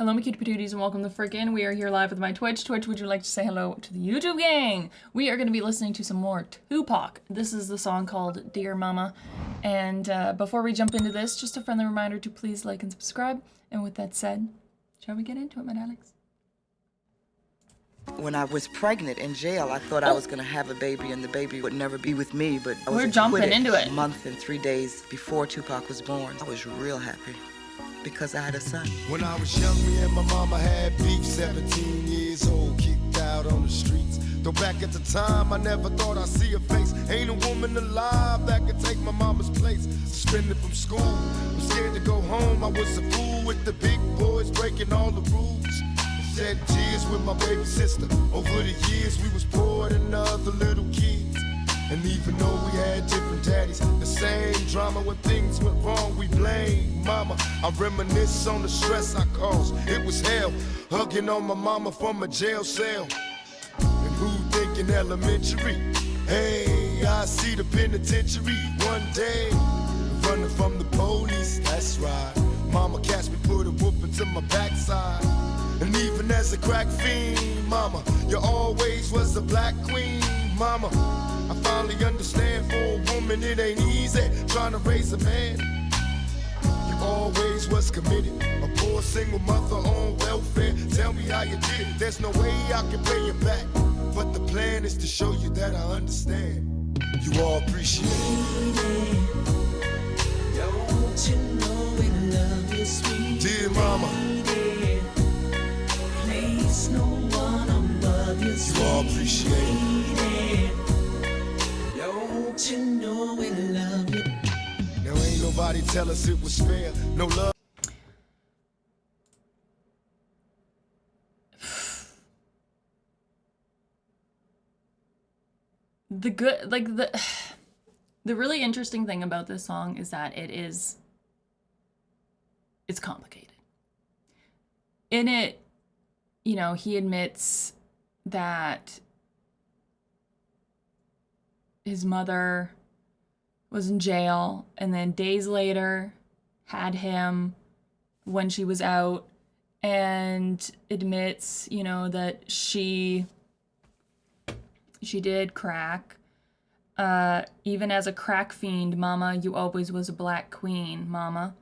Hello, my cute patooties, and welcome to Frickin'. We are here live with my Twitch. Twitch, would you like to say hello to the YouTube gang? We are going to be listening to some more Tupac. This is the song called Dear Mama. And before we jump into this, just a friendly reminder to please like and subscribe. And with that said, shall we get into it, my darlings? When I was pregnant in jail, I thought I was going to have a baby and the baby would never be with me, but I was We're jumping acquitted into it. a month and 3 days before Tupac was born. I was real happy because I had a son. When I was young, me and my mama had beef, 17 years old, kicked out on the streets. Though back at the time, I never thought I'd see her face. Ain't a woman alive that could take my mama's place. Suspended from school, I'm scared to go home. I was a fool with the big boys, breaking all the rules. Shed tears with my baby sister. Over the years, we was poor than other little kids. And even though we had different daddies, the same drama when things went wrong, we blame mama. I reminisce on the stress I caused. It was hell, hugging on my mama from a jail cell. And who thinking elementary? Hey, I see the penitentiary one day. Running from the police, that's right. Mama catch me, put a whooping to my backside. And even as a crack fiend, mama, you always was the black queen, mama. I finally understand for a woman it ain't easy trying to raise a man. You always was committed, a poor single mother on welfare. Tell me how you did it, there's no way I can pay you back. But the plan is to show you that I understand. You all appreciate it. Don't you know we love you, sweet Dear mama, lady. Place no one above you, you all appreciate it. lady. Don't you know we love you? Now ain't nobody tell us it was fair. No love. The really interesting thing about this song is that it's complicated. In it, you know, he admits that his mother was in jail and then days later had him when she was out, and admits, you know, that she did crack. Even as a crack fiend, mama, you always was a black queen, mama.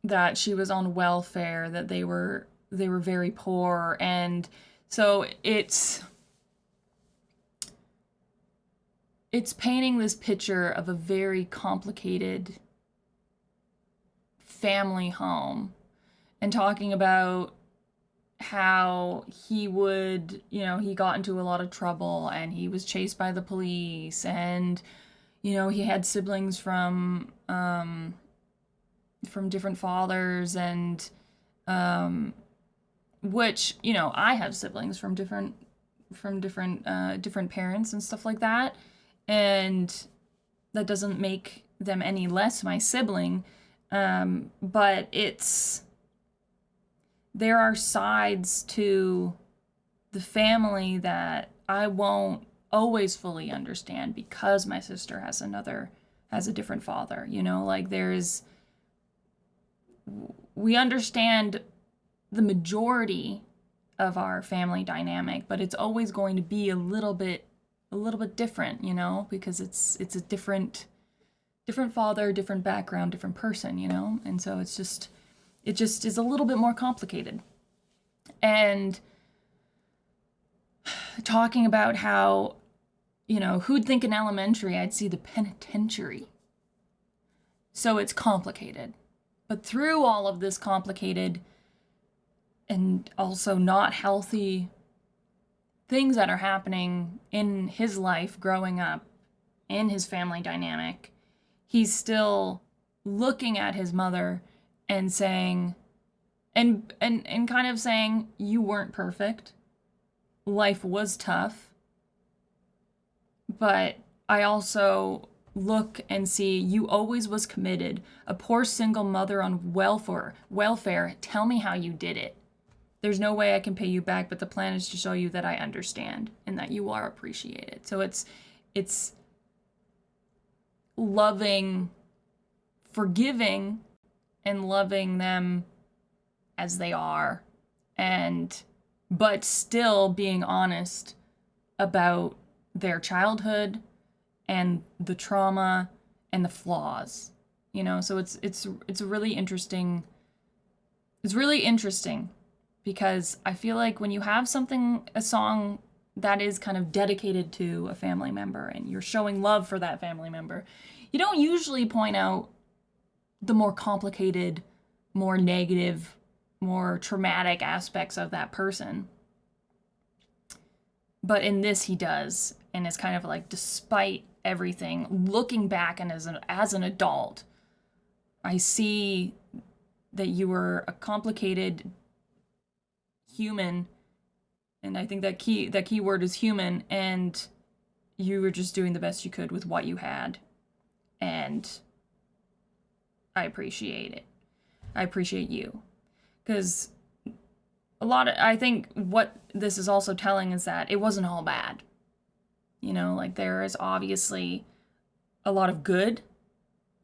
That she was on welfare, that they were very poor, and so it's painting this picture of a very complicated family home, and talking about how he would, you know, he got into a lot of trouble and he was chased by the police, and, you know, he had siblings from different fathers, and which, you know, I have siblings from different parents and stuff like that, and that doesn't make them any less my sibling, but there are sides to the family that I won't always fully understand because my sister has a different father, you know, like we understand the majority of our family dynamic, but it's always going to be a little bit different, you know, because it's a different father, different background, different person, you know, and so it just is a little bit more complicated. And talking about how, you know, who'd think in elementary I'd see the penitentiary. So it's complicated. But through all of this complicated and also not healthy things that are happening in his life growing up, in his family dynamic, he's still looking at his mother and saying, and kind of saying, you weren't perfect. Life was tough. But I also look and see you always was committed. A poor single mother on welfare. Tell me how you did it. There's no way I can pay you back, but the plan is to show you that I understand and that you are appreciated. So it's loving, forgiving, and loving them as they are, but still being honest about their childhood and the trauma and the flaws. You know, so it's really interesting. It's really interesting because I feel like when you have a song that is kind of dedicated to a family member and you're showing love for that family member, you don't usually point out the more complicated, more negative, more traumatic aspects of that person. But in this, he does, and it's kind of like, despite everything, looking back and as an adult, I see that you were a complicated human, and I think that key word is human, and you were just doing the best you could with what you had, and I appreciate it. I appreciate you. Because I think what this is also telling is that it wasn't all bad. You know, like, there is obviously a lot of good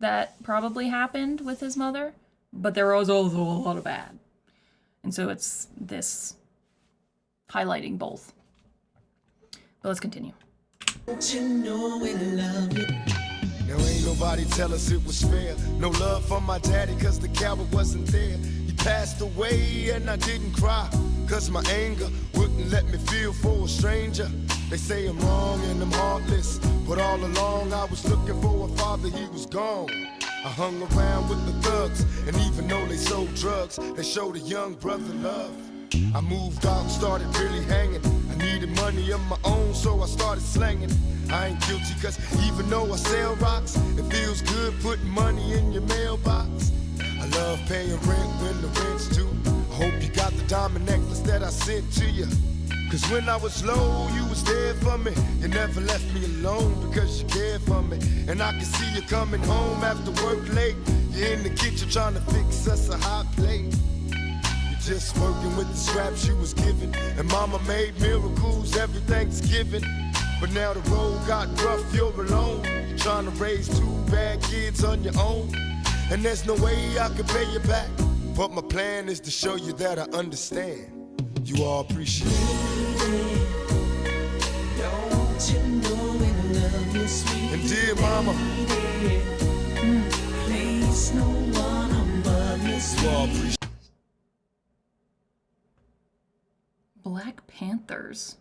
that probably happened with his mother, but there was also a lot of bad. And so it's this highlighting both. But let's continue. Don't you know we love you? Now ain't nobody tell us it was fair. No love for my daddy cause the coward wasn't there. He passed away and I didn't cry cause my anger wouldn't let me feel for a stranger. They say I'm wrong and I'm heartless, but all along I was looking for a father, he was gone. I hung around with the thugs, and even though they sold drugs, they showed a young brother love. I moved out and started really hanging. I needed money of my own, so I started slanging. I ain't guilty, cause even though I sell rocks, it feels good putting money in your mailbox. I love paying rent when the rent's due. I hope you got the diamond necklace that I sent to you. Cause when I was low, you was there for me. You never left me alone because you cared for me. And I can see you coming home after work late. You're in the kitchen trying to fix us a hot plate. Just working with the scraps you was given. And mama made miracles every Thanksgiving. But now the road got rough, you're alone. You're trying to raise 2 bad kids on your own. And there's no way I can pay you back. But my plan is to show you that I understand. You all appreciate it. Don't you know we love you, sweet And dear mama, place no one above you, you all sweet. appreciate it. Black Panthers.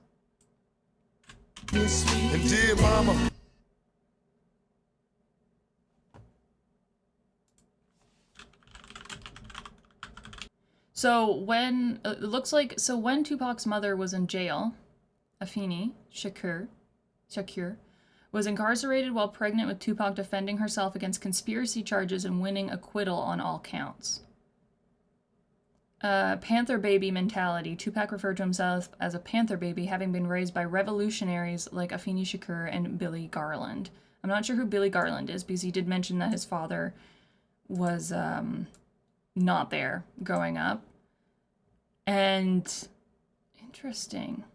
And dear mama, So when it looks like when Tupac's mother was in jail, Afeni Shakur was incarcerated while pregnant with Tupac, defending herself against conspiracy charges and winning acquittal on all counts. Panther baby mentality. Tupac referred to himself as a Panther baby, having been raised by revolutionaries like Afeni Shakur and Billy Garland. I'm not sure who Billy Garland is because he did mention that his father was not there growing up. And interesting.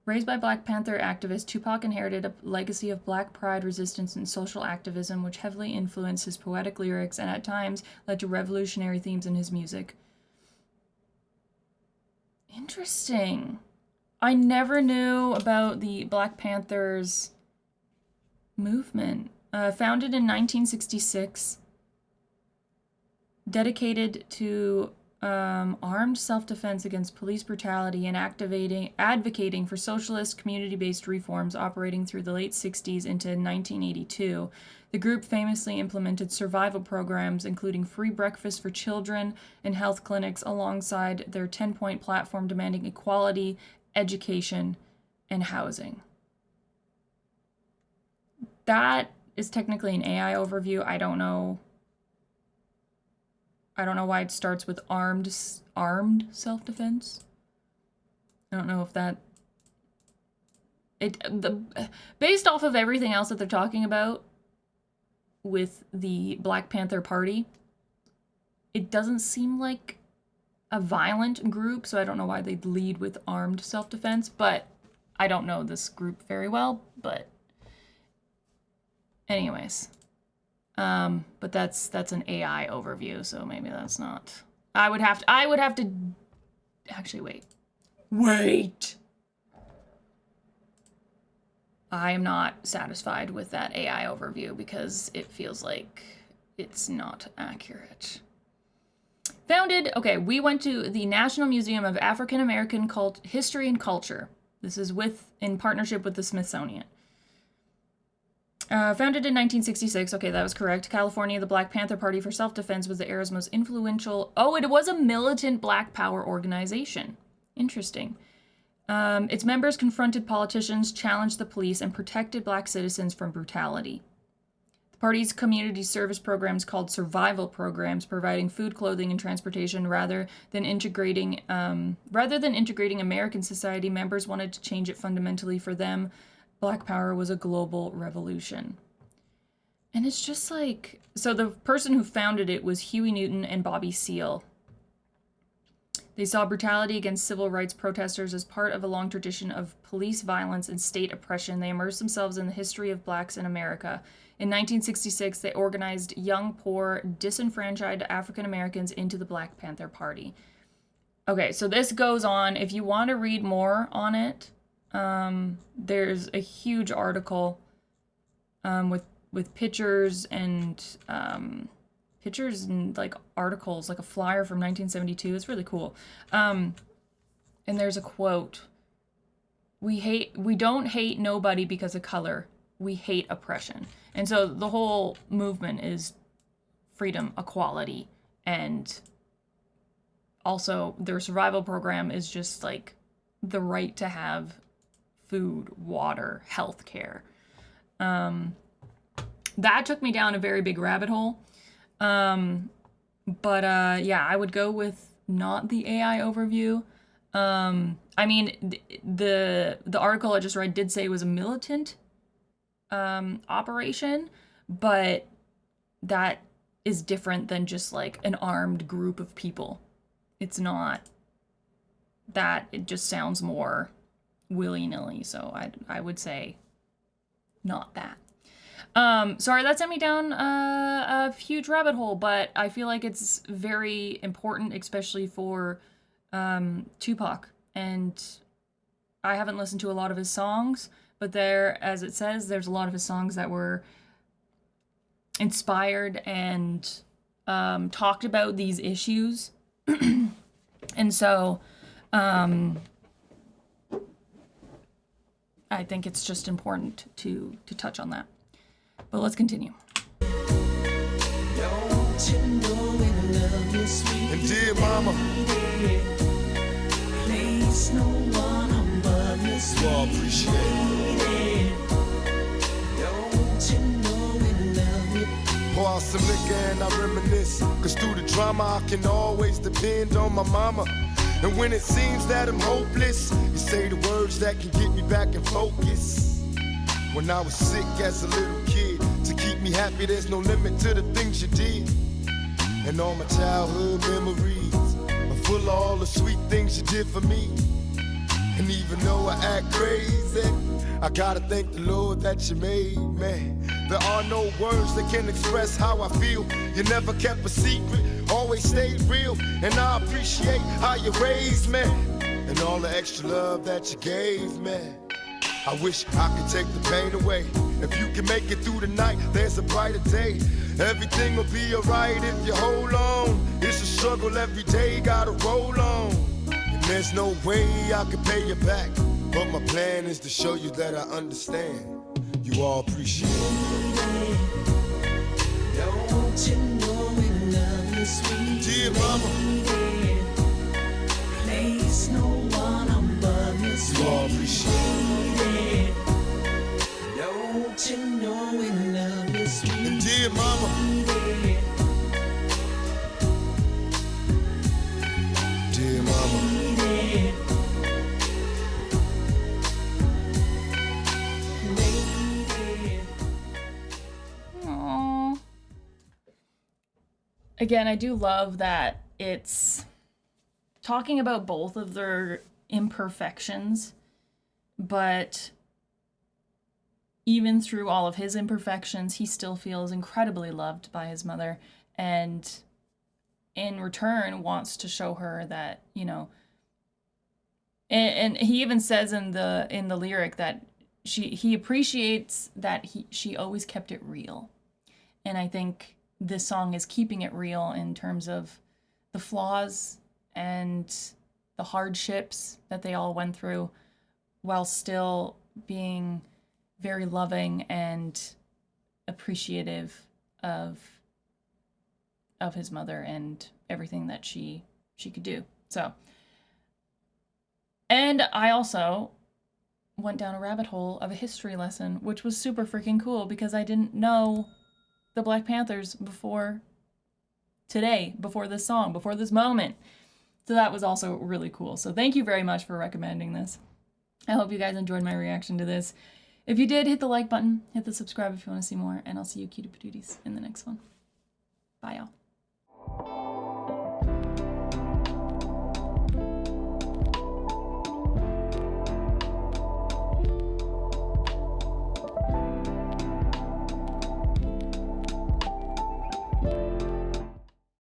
Raised by Black Panther activists, Tupac inherited a legacy of Black pride, resistance, and social activism, which heavily influenced his poetic lyrics and at times led to revolutionary themes in his music. Interesting. I never knew about the Black Panthers movement. Founded in 1966, dedicated to armed self-defense against police brutality and advocating for socialist community-based reforms operating through the late 60s into 1982. The group famously implemented survival programs, including free breakfast for children and health clinics, alongside their 10-point platform demanding equality, education, and housing. That is technically an AI overview. I don't know why it starts with armed self-defense. I don't know if that... based off of everything else that they're talking about with the Black Panther Party, it doesn't seem like a violent group, so I don't know why they'd lead with armed self-defense, but I don't know this group very well, but anyways. But that's an AI overview, so maybe that's not. I would have to actually wait. I am not satisfied with that AI overview because it feels like it's not accurate. We went to the National Museum of African American History and Culture. This is in partnership with the Smithsonian. Founded in 1966, okay, that was correct. California, the Black Panther Party for Self-Defense was the era's most influential... Oh, it was a militant Black Power organization. Interesting. Its members confronted politicians, challenged the police, and protected Black citizens from brutality. The party's community service programs called survival programs, providing food, clothing, and transportation rather than integrating American society. Members wanted to change it fundamentally. For them, Black Power was a global revolution. And it's just like... So the person who founded it was Huey Newton and Bobby Seale. They saw brutality against civil rights protesters as part of a long tradition of police violence and state oppression. They immersed themselves in the history of Blacks in America. In 1966, they organized young, poor, disenfranchised African Americans into the Black Panther Party. Okay, so this goes on. If you want to read more on it, there's a huge article with pictures and like articles, like a flyer from 1972. It's really cool. And there's a quote: We don't hate nobody because of color. We hate oppression. And so the whole movement is freedom, equality, and also their survival program is just like the right to have food, water, health care. That took me down a very big rabbit hole. But I would go with not the AI overview. I mean, the article I just read did say it was a militant operation, but that is different than just like an armed group of people. It's not that. It just sounds more willy-nilly, so I would say not that. Sorry, that sent me down a huge rabbit hole, but I feel like it's very important, especially for Tupac. And I haven't listened to a lot of his songs, but there, as it says, there's a lot of his songs that were inspired and talked about these issues. And so I think it's just important to touch on that. But let's continue. Don't you know we love you, sweet And dear mama, place no one above you, you all appreciate it. Don't you know we love you? Pour out some liquor and I reminisce. Cause through the drama I can always depend on my mama. And when it seems that I'm hopeless, you say the words that can get me back in focus. When I was sick as a little kid, to keep me happy there's no limit to the things you did. And all my childhood memories are full of all the sweet things you did for me. And even though I act crazy, I gotta thank the Lord that you made me. There are no words that can express how I feel. You never kept a secret, always stayed real. And I appreciate how you raised me and all the extra love that you gave me. I wish I could take the pain away. If you can make it through the night, there's a brighter day. Everything will be alright if you hold on. It's a struggle every day, gotta roll on. And there's no way I can pay you back, but my plan is to show you that I understand. You all appreciate it. Don't you know we love you, sweet Dear mama, place no one above you, you all appreciate it. Don't you know we love you, sweet And dear mama, dear mama, Aww. Again, I do love that it's talking about both of their imperfections, but even through all of his imperfections, he still feels incredibly loved by his mother, and in return wants to show her that, you know, and he even says in the lyric that he appreciates that she always kept it real. And I think this song is keeping it real in terms of the flaws and the hardships that they all went through, while still being very loving and appreciative of his mother and everything that she could do. So, and I also went down a rabbit hole of a history lesson, which was super freaking cool because I didn't know the Black Panthers before today, before this song, before this moment. So that was also really cool. So thank you very much for recommending this. I hope you guys enjoyed my reaction to this. If you did, hit the like button, hit the subscribe if you want to see more, and I'll see you cutie patooties in the next one. Bye, y'all.